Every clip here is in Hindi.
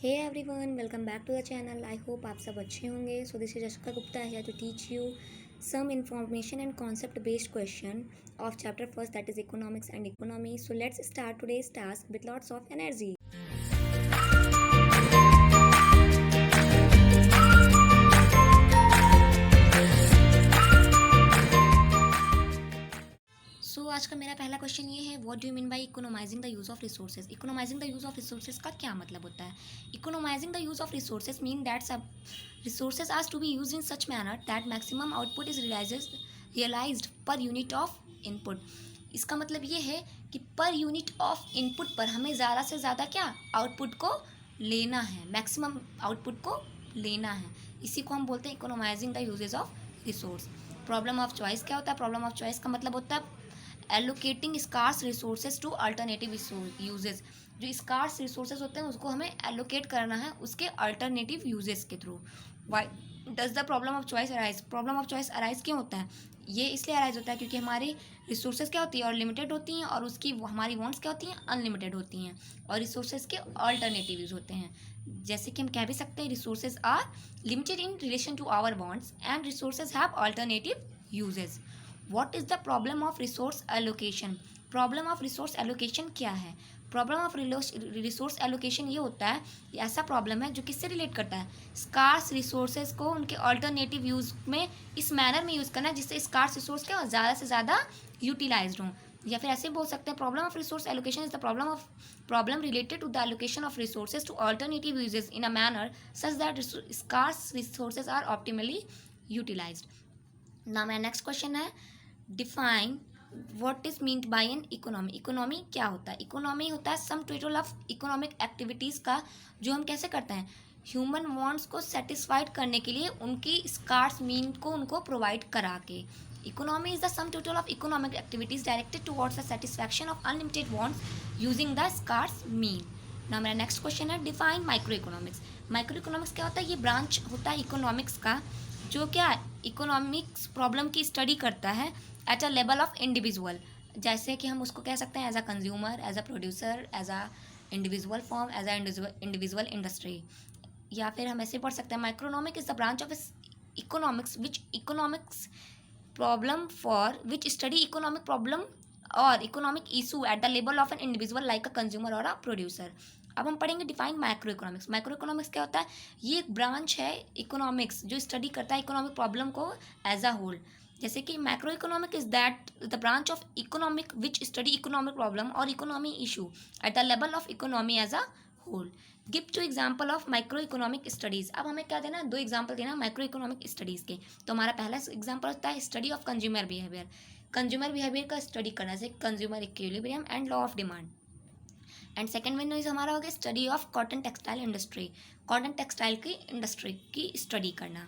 Hey everyone, welcome back to the channel. I hope आप सब अच्छे होंगे। So this is Jashika Gupta here to teach you some information and concept based question of chapter first, that is economics and economy. So let's start today's task with lots of energy. So आज का मेरा पहला क्वेश्चन ये है, what do you mean by economising the use of resources. Economising the use of resources का क्या मतलब होता है। Economising the use of resources mean that सब resources are to be use in such manner that maximum output is realised per unit of input. इसका मतलब ये है कि पर यूनिट ऑफ इनपुट पर हमें ज़्यादा से ज़्यादा क्या आउटपुट को लेना है, मैक्सिमम आउटपुट को लेना है। इसी को हम बोलते हैं economising the usages of resource. Problem of choice क्या होता है। प्रॉब्लम ऑफ चॉइस का मतलब होता है allocating scarce resources to alternative uses. जो स्कार्स रिसोर्सेज होते हैं उसको हमें एलोकेट करना है उसके अल्टरनेटिव यूजेस के थ्रू। Why does the problem of choice arise. Problem of choice arise क्यों होता है। ये इसलिए अराइज होता है क्योंकि हमारी रिसोर्सेज क्या होती है और लिमिटेड होती हैं, और उसकी हमारी वांट्स क्या होती हैं अनलिमिटेड होती हैं, और रिसोर्सेज के अल्टरनेटिव यूज होते हैं। जैसे कि हम कह भी सकते हैं resources are limited in relation to our wants and resources have alternative uses. What is the problem of resource allocation? Problem of resource allocation क्या है। Problem of resource allocation ये होता है, ये ऐसा प्रॉब्लम है जो किससे रिलेट करता है, स्कार्स रिसोर्सेज को उनके अल्टरनेटिव यूज़ में इस मैनर में यूज़ करना है जिससे स्कार्स रिसोर्स क्या ज़्यादा से ज़्यादा यूटिलाइज्ड हों। या फिर ऐसे बोल सकते हैं problem of resource allocation is the problem related to the allocation of resources to alternative uses in a manner such that scarce resources are optimally utilised. Now मेरा नेक्स्ट क्वेश्चन है, define what is meant by an economy. Economy क्या होता है। इकोनॉमी होता है sum total of economic activities का जो हम कैसे करते हैं ह्यूमन वांट्स को सेटिस्फाइड करने के लिए उनकी स्कार्स मीन को उनको प्रोवाइड करा के। Economy is the sum total of economic activities directed towards the satisfaction of unlimited wants using the scarce mean. ना मेरा नेक्स्ट क्वेश्चन है, define microeconomics. Microeconomics क्या होता है। ये ब्रांच होता है इकोनॉमिक्स का जो क्या इकोनॉमिक्स प्रॉब्लम की स्टडी करता है at a level of individual. जैसे कि हम उसको कह सकते हैं as a consumer, as a producer, as a individual form, as a individual industry. या फिर हम ऐसे पढ़ सकते हैं microeconomic is the branch of economics which economics problem for which study economic problem और economic issue at the level of an individual like a consumer और अ प्रोड्यूसर। अब हम पढ़ेंगे define microeconomics. Microeconomics क्या होता है। ये एक ब्रांच है इकोनॉमिक्स जो स्टडी करता है इकोनॉमिक प्रॉब्लम को एज अ होल। जैसे कि macro economic is that the branch of economic which study economic problem और economy issue at the level of economy as a whole. Give two example of micro economic studies. अब हमें क्या देना है, दो एग्जाम्पल देना माइक्रो इकोनॉमिक स्टडीज़ के। तो हमारा पहला एग्जाम्पल होता है study of consumer behaviour. Consumer behaviour का स्टडी करना जैसे consumer equilibrium and law of demand. And second one is हमारा हो गया study of cotton textile industry. Cotton textile की इंडस्ट्री की स्टडी करना।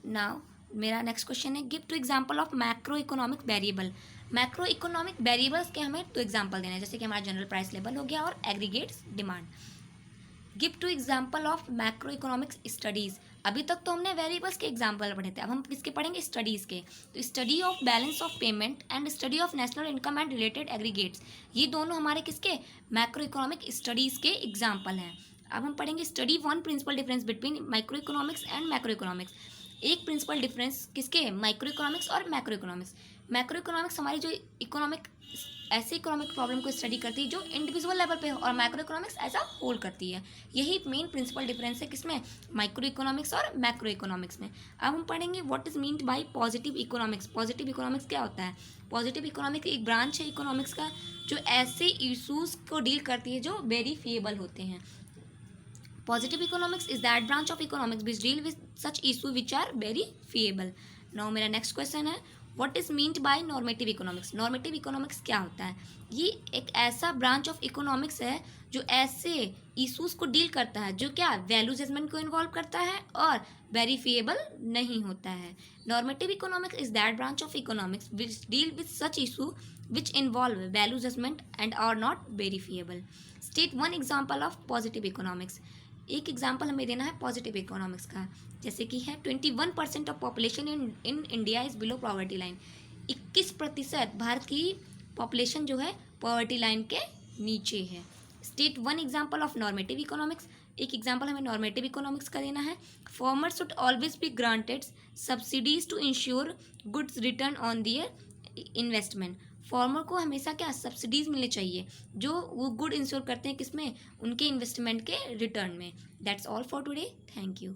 नाउ मेरा नेक्स्ट क्वेश्चन है, give two example of macroeconomic variable. Macroeconomic variables के हमें दो एग्जाम्पल देना है जैसे कि हमारा जनरल प्राइस लेवल हो गया और aggregates demand. Give two example of macroeconomics studies. अभी तक तो हमने वेरिएबल्स के एग्जाम्पल पढ़े थे, अब हम किसके पढ़ेंगे स्टडीज़ के। तो study of balance of payment and study of national income and related aggregates, ये दोनों हमारे किसके मैक्रो इकोनॉमिक स्टडीज़ के एग्जाम्पल हैं। अब हम पढ़ेंगे study one principal difference between micro economics and macro economics. एक प्रिंसिपल डिफरेंस किसके माइक्रो इकोनॉमिक्स और मैक्रो इकोनॉमिक्स। मैक्रो इकोनॉमिक्स हमारी जो इकोनॉमिक ऐसे इकोनॉमिक प्रॉब्लम को स्टडी करती है जो इंडिविजुअल लेवल पे हो, और macro economics as a whole करती है। यही मेन प्रिंसिपल डिफरेंस है किसमें माइक्रो इकोनॉमिक्स और मैक्रो इकोनॉमिक्स में। अब हम पढ़ेंगे what is meant by positive economics. Positive economics क्या होता है। पॉजिटिव इकोनॉमिक्स एक ब्रांच है इकोनॉमिक्स का जो ऐसे इशूज़ को डील करती है जो वेरीफिएबल होते हैं। Positive economics is that branch of economics which deal with such issues which are verifiable. Now मेरा next question है, what is meant by normative economics? Normative economics क्या होता है। ये एक ऐसा branch of economics है जो ऐसे issues को डील करता है जो क्या वैल्यू जजमेंट को इन्वॉल्व करता है और वेरीफिएबल नहीं होता है। Normative economics is that branch of economics which deal with such issues which involve value judgment and are not verifiable. State one example of positive economics. एक एग्जाम्पल हमें देना है पॉजिटिव इकोनॉमिक्स का, जैसे कि है 21% of population in India is below poverty line. 21% भारत की पॉपुलेशन जो है पॉवर्टी लाइन के नीचे है। State one example of normative economics. एक एग्जाम्पल हमें नॉर्मेटिव इकोनॉमिक्स का देना है। Farmers should always be granted subsidies to ensure goods return on their investment. Farmer को हमेशा क्या सब्सिडीज मिलनी चाहिए जो वो गुड इंश्योर करते हैं किसमें, उनके इन्वेस्टमेंट के रिटर्न में। That's all for today, thank you.